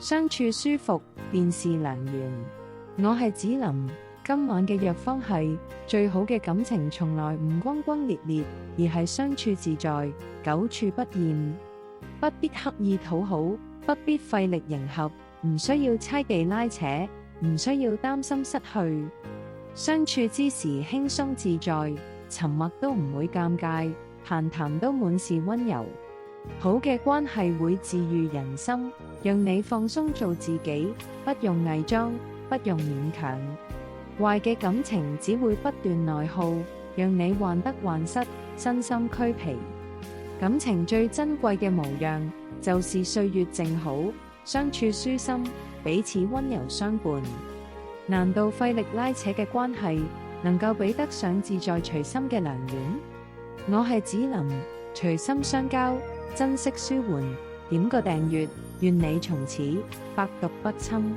相處舒服便是良緣。我係子琳，今晚嘅藥方係最好嘅感情從來唔轟轟烈烈，而係相處自在，久處不厭。不必刻意討好，不必費力迎合，唔需要猜忌拉扯，唔需要擔心失去。相處之時輕鬆自在，沉默都唔會尷尬，閒談都滿是溫柔。好嘅關係會治癒人心，讓你放鬆做自己，不用偽裝，不用勉強。壞嘅感情只會不斷內耗，讓你患得患失，身心俱疲。感情最珍貴嘅模樣，就是歲月靜好，相處舒心，彼此溫柔相伴。難道費力拉扯嘅關係，能夠比得上自在隨心嘅良緣？我係子琳，隨心相交，珍惜舒緩，點個訂閱，願你從此百毒不侵。